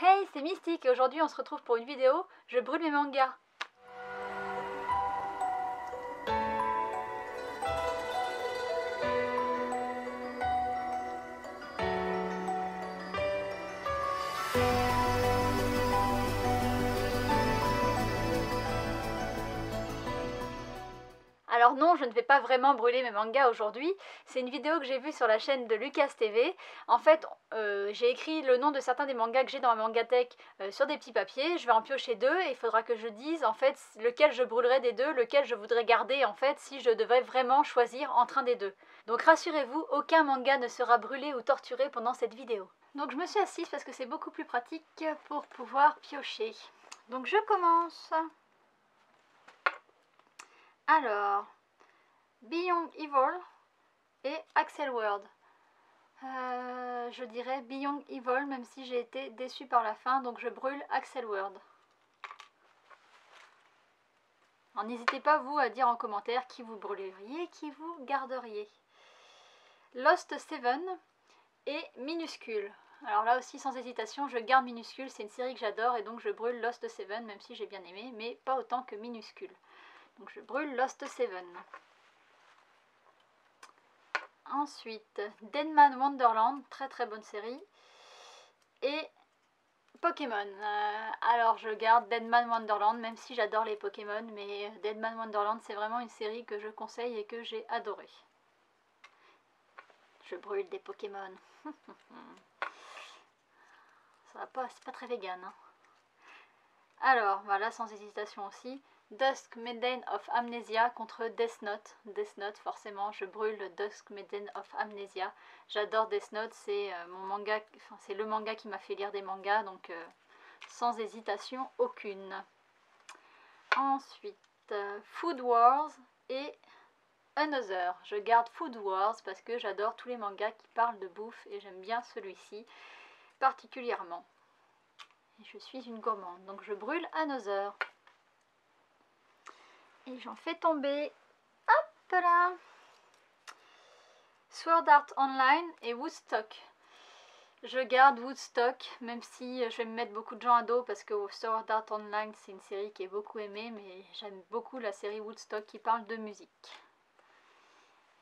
Hey, c'est Mystique et aujourd'hui on se retrouve pour une vidéo, je brûle mes mangas. Alors non, je ne vais pas vraiment brûler mes mangas aujourd'hui, c'est une vidéo que j'ai vue sur la chaîne de Lucas TV. En fait, j'ai écrit le nom de certains des mangas que j'ai dans ma mangathèque sur des petits papiers, je vais en piocher deux et il faudra que je dise en fait lequel je brûlerai des deux, lequel je voudrais garder en fait si je devais vraiment choisir entre un des deux. Donc rassurez-vous, aucun manga ne sera brûlé ou torturé pendant cette vidéo. Donc je me suis assise parce que c'est beaucoup plus pratique pour pouvoir piocher. Donc je commence. Alors, Beyond Evil et Axel World. Je dirais Beyond Evil, même si j'ai été déçue par la fin, donc je brûle Axel World. Alors n'hésitez pas vous à dire en commentaire qui vous brûleriez, qui vous garderiez. Lost Seven et Minuscule. Alors là aussi sans hésitation, je garde Minuscule, c'est une série que j'adore et donc je brûle Lost Seven, même si j'ai bien aimé, mais pas autant que Minuscule. Donc je brûle Lost Seven. Ensuite, Deadman Wonderland, très très bonne série. Et Pokémon. Alors je garde Deadman Wonderland, même si j'adore les Pokémon, mais Deadman Wonderland c'est vraiment une série que je conseille et que j'ai adorée. Je brûle des Pokémon. Ça va pas, c'est pas très vegan. Hein. Alors, voilà, sans hésitation aussi. Dusk Maiden of Amnesia contre Death Note. Death Note, forcément, je brûle Dusk Maiden of Amnesia. J'adore Death Note, c'est mon manga, enfin, c'est le manga qui m'a fait lire des mangas, donc sans hésitation aucune. Ensuite, Food Wars et Another. Je garde Food Wars parce que j'adore tous les mangas qui parlent de bouffe et j'aime bien celui-ci particulièrement. Et je suis une gourmande, donc je brûle Another. Et j'en fais tomber, hop là, Sword Art Online et Woodstock. Je garde Woodstock, même si je vais me mettre beaucoup de gens à dos parce que Sword Art Online c'est une série qui est beaucoup aimée, mais j'aime beaucoup la série Woodstock qui parle de musique.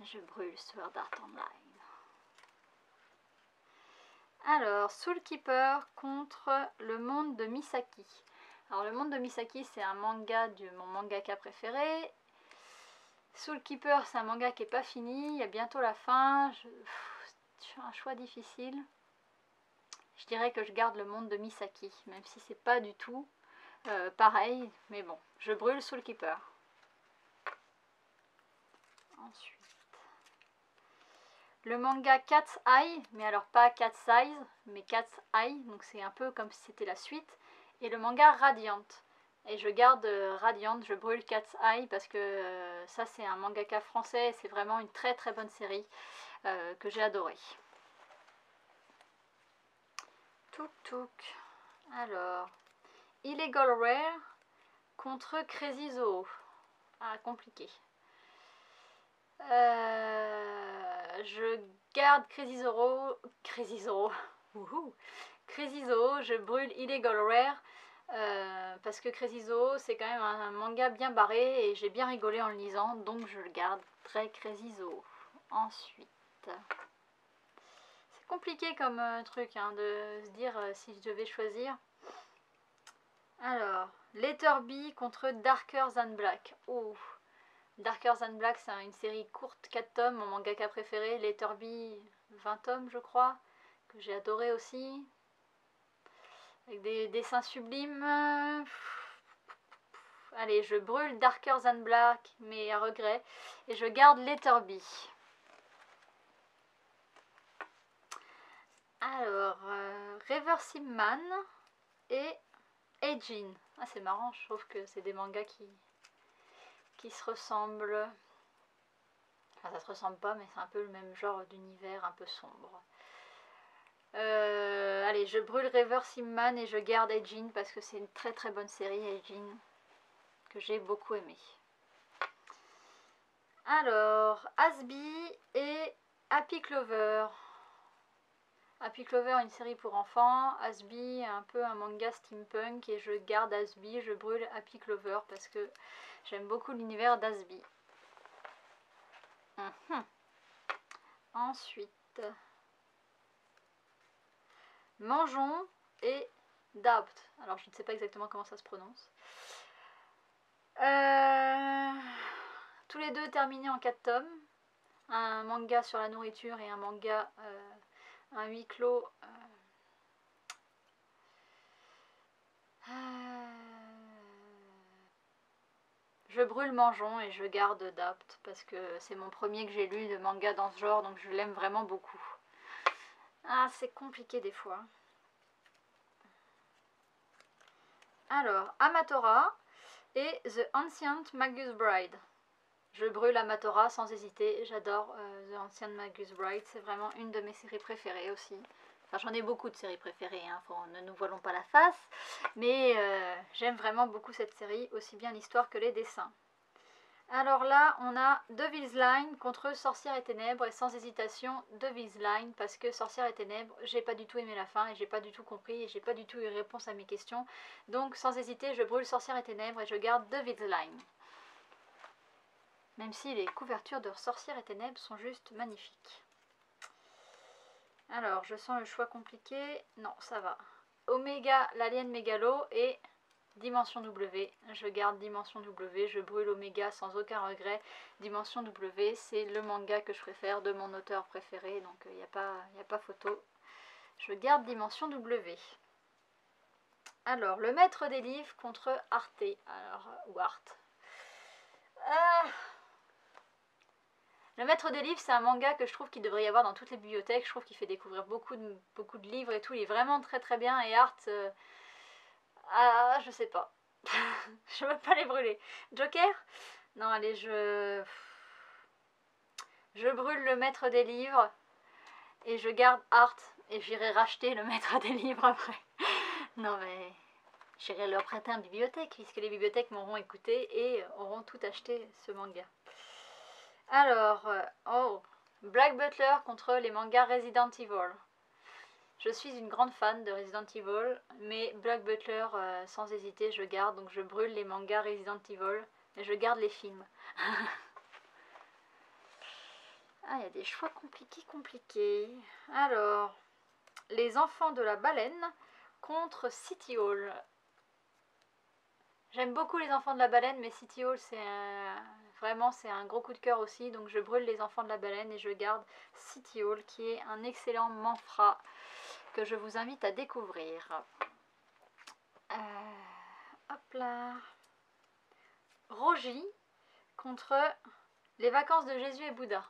Je brûle Sword Art Online. Alors, Soul Keeper contre Le Monde de Misaki. Alors, Le Monde de Misaki, c'est un manga de mon mangaka préféré. Soul Keeper, c'est un manga qui n'est pas fini, il y a bientôt la fin. C'est un choix difficile. Je dirais que je garde Le Monde de Misaki, même si c'est pas du tout pareil. Mais bon, je brûle Soul Keeper. Ensuite, le manga Cat's Eye, mais alors pas Cat's Eyes, mais Cat's Eye, donc c'est un peu comme si c'était la suite. Et le manga Radiant. Et je garde Radiant, je brûle Cat's Eye parce que ça c'est un mangaka français et c'est vraiment une très très bonne série que j'ai adorée. Touk touk. Alors, Illegal Rare contre Crazy Zoo. Ah, compliqué. Je garde Crazy Zoro. Crazy Zoro. Crazy Zoo, je brûle Illegal Rare. Parce que Crazy Zoo c'est quand même un manga bien barré et j'ai bien rigolé en le lisant, donc je le garde très Crazy Zoo. Ensuite, c'est compliqué comme truc hein, de se dire si je devais choisir. Alors, Letterby contre Darker Than Black. Oh, Darker Than Black c'est une série courte, 4 tomes, mon mangaka préféré. Letterby 20 tomes je crois, que j'ai adoré aussi. Avec des dessins sublimes. Allez, je brûle Darker Than Black, mais à regret. Et je garde Letterby. Alors, Reversible Man et Eijin. Ah, c'est marrant, je trouve que c'est des mangas qui se ressemblent. Enfin, ça se ressemble pas, mais c'est un peu le même genre d'univers, un peu sombre. Allez, je brûle Reversible Man et je garde Eijin parce que c'est une très très bonne série, Eijin, que j'ai beaucoup aimé. Alors, Asby et Happy Clover. Happy Clover, une série pour enfants. Asby, un peu un manga steampunk. Et je garde Asby, je brûle Happy Clover parce que j'aime beaucoup l'univers d'Asby. Ensuite, Mangeons et Doubt. Alors je ne sais pas exactement comment ça se prononce. Tous les deux terminés en 4 tomes. Un manga sur la nourriture et un manga, un huis clos. Je brûle Mangeons et je garde Doubt parce que c'est mon premier que j'ai lu de manga dans ce genre, donc je l'aime vraiment beaucoup. Ah, c'est compliqué des fois. Alors, Amatora et The Ancient Magus Bride. Je brûle Amatora sans hésiter, j'adore The Ancient Magus Bride, c'est vraiment une de mes séries préférées aussi. Enfin, j'en ai beaucoup de séries préférées, hein, ne nous voilons pas la face, mais j'aime vraiment beaucoup cette série, aussi bien l'histoire que les dessins. Alors là, on a Devil's Line contre Sorcière et Ténèbres, et sans hésitation, Devil's Line, parce que Sorcière et Ténèbres, j'ai pas du tout aimé la fin, et j'ai pas du tout compris, et j'ai pas du tout eu réponse à mes questions. Donc, sans hésiter, je brûle Sorcière et Ténèbres, et je garde Devil's Line. Même si les couvertures de Sorcière et Ténèbres sont juste magnifiques. Alors, je sens le choix compliqué. Non, ça va. Omega, l'alien mégalo, et Dimension W, je garde Dimension W, je brûle Omega sans aucun regret. Dimension W, c'est le manga que je préfère de mon auteur préféré, donc il n'y a pas photo. Je garde Dimension W. Alors, le maître des livres contre Arte, ou Art. Le maître des livres, c'est un manga que je trouve qu'il devrait y avoir dans toutes les bibliothèques. Je trouve qu'il fait découvrir beaucoup de livres et tout. Il est vraiment très très bien. Et Art, je sais pas. Je veux pas les brûler. Joker? Non, allez, je brûle le maître des livres et je garde Art et j'irai racheter le maître des livres après. Non mais j'irai leur prêter une bibliothèque puisque les bibliothèques m'auront écouté et auront tout acheté ce manga. Alors, Black Butler contre les mangas Resident Evil. Je suis une grande fan de Resident Evil, mais Black Butler, sans hésiter, je garde. Donc je brûle les mangas Resident Evil, mais je garde les films. Ah, il y a des choix compliqués. Alors, les enfants de la baleine contre City Hall. J'aime beaucoup les enfants de la baleine, mais City Hall, vraiment, c'est un gros coup de cœur aussi. Donc je brûle les enfants de la baleine et je garde City Hall, qui est un excellent manfra que je vous invite à découvrir. Hop là. Rogi contre les vacances de Jésus et Bouddha.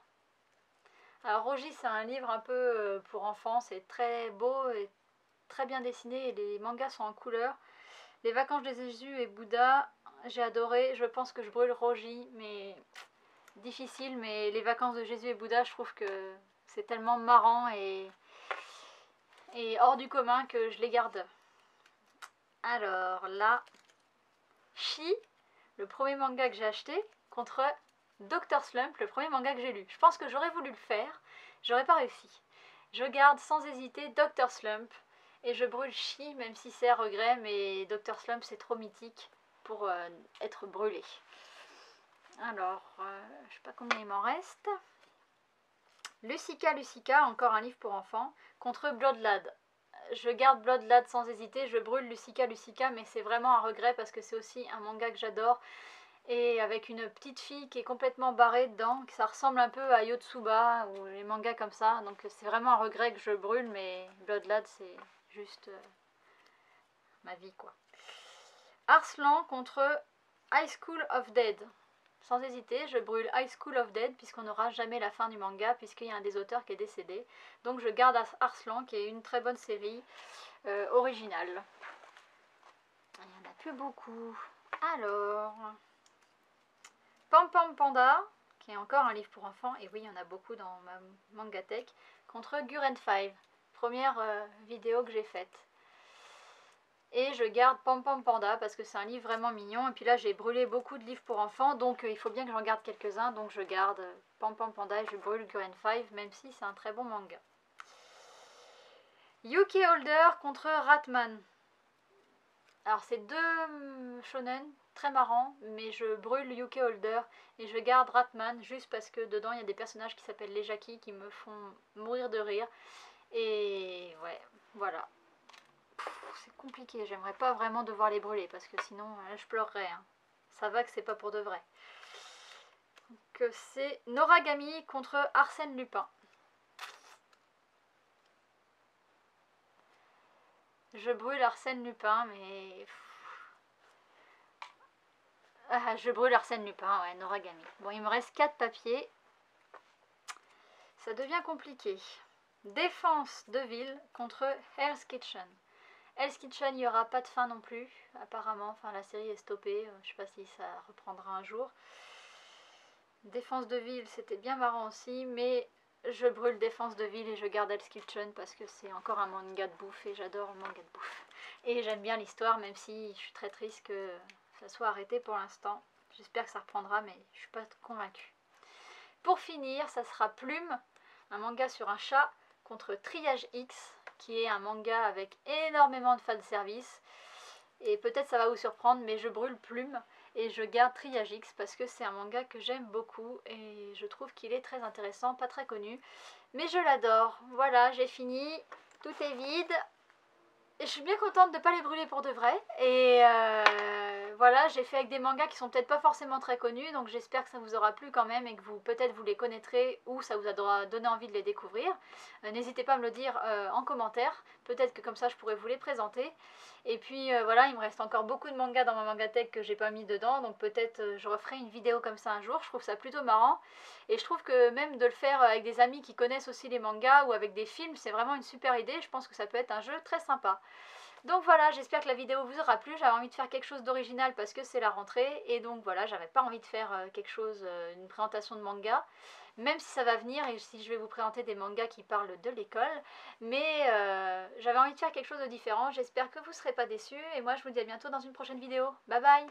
Alors Rogi, c'est un livre un peu pour enfants, c'est très beau et très bien dessiné et les mangas sont en couleur. Les vacances de Jésus et Bouddha, j'ai adoré, je pense que je brûle Rogi, mais difficile, mais les vacances de Jésus et Bouddha, je trouve que c'est tellement marrant et hors du commun que je les garde. Alors là, Chi, le premier manga que j'ai acheté, contre Dr Slump, le premier manga que j'ai lu. Je pense que j'aurais voulu le faire, j'aurais pas réussi. Je garde sans hésiter Dr Slump et je brûle Chi, même si c'est à regret, mais Dr Slump c'est trop mythique pour être brûlé. Alors, je sais pas combien il m'en reste. Lucica, encore un livre pour enfants, contre Bloodlad. Je garde Bloodlad sans hésiter, je brûle Lucica, mais c'est vraiment un regret parce que c'est aussi un manga que j'adore. Et avec une petite fille qui est complètement barrée dedans, que ça ressemble un peu à Yotsuba ou les mangas comme ça. Donc c'est vraiment un regret que je brûle, mais Bloodlad c'est juste ma vie quoi. Arslan contre High School of Dead. Sans hésiter, je brûle High School of Dead puisqu'on n'aura jamais la fin du manga puisqu'il y a un des auteurs qui est décédé. Donc je garde Arslan qui est une très bonne série originale. Il n'y en a plus beaucoup. Alors, Pam Pam Panda, qui est encore un livre pour enfants, et oui, il y en a beaucoup dans ma mangathèque, contre Guren 5, première vidéo que j'ai faite. Et je garde Pam Pam Panda parce que c'est un livre vraiment mignon. Et puis là, j'ai brûlé beaucoup de livres pour enfants, donc il faut bien que j'en garde quelques-uns. Donc je garde Pam Pam Panda et je brûle Guren 5, même si c'est un très bon manga. Yuki Holder contre Ratman. Alors c'est deux shonen très marrants, mais je brûle Yuki Holder et je garde Ratman juste parce que dedans il y a des personnages qui s'appellent les Jackie qui me font mourir de rire. Et ouais, voilà. C'est compliqué, j'aimerais pas vraiment devoir les brûler parce que sinon je pleurerais. Hein. Ça va que c'est pas pour de vrai. Donc c'est Noragami contre Arsène Lupin. Je brûle Arsène Lupin, mais... Ah, je brûle Arsène Lupin, ouais, Noragami. Bon, il me reste 4 papiers. Ça devient compliqué. Défense de ville contre Hell's Kitchen. Hell's Kitchen, il n'y aura pas de fin non plus, apparemment. Enfin, la série est stoppée. Je sais pas si ça reprendra un jour. Défense de ville, c'était bien marrant aussi, mais je brûle Défense de ville et je garde Hell's Kitchen parce que c'est encore un manga de bouffe et j'adore le manga de bouffe. Et j'aime bien l'histoire, même si je suis très triste que ça soit arrêté pour l'instant. J'espère que ça reprendra, mais je suis pas convaincue. Pour finir, ça sera Plume, un manga sur un chat, contre Triage X, qui est un manga avec énormément de fanservice. Et peut-être ça va vous surprendre, mais je brûle Plume et je garde Triage X parce que c'est un manga que j'aime beaucoup et je trouve qu'il est très intéressant, pas très connu, mais je l'adore. Voilà, j'ai fini, tout est vide. Et je suis bien contente de ne pas les brûler pour de vrai. Et voilà, j'ai fait avec des mangas qui sont peut-être pas forcément très connus, donc j'espère que ça vous aura plu quand même et que vous peut-être vous les connaîtrez ou ça vous a donné envie de les découvrir. N'hésitez pas à me le dire en commentaire, peut-être que comme ça je pourrais vous les présenter. Et puis voilà, il me reste encore beaucoup de mangas dans ma mangatech que j'ai pas mis dedans, donc peut-être je referai une vidéo comme ça un jour, je trouve ça plutôt marrant. Et je trouve que même de le faire avec des amis qui connaissent aussi les mangas ou avec des films, c'est vraiment une super idée, je pense que ça peut être un jeu très sympa. Donc voilà, j'espère que la vidéo vous aura plu, j'avais envie de faire quelque chose d'original parce que c'est la rentrée, et donc voilà, j'avais pas envie de faire quelque chose, une présentation de manga, même si ça va venir et si je vais vous présenter des mangas qui parlent de l'école, mais j'avais envie de faire quelque chose de différent, j'espère que vous ne serez pas déçus, et moi je vous dis à bientôt dans une prochaine vidéo, bye bye.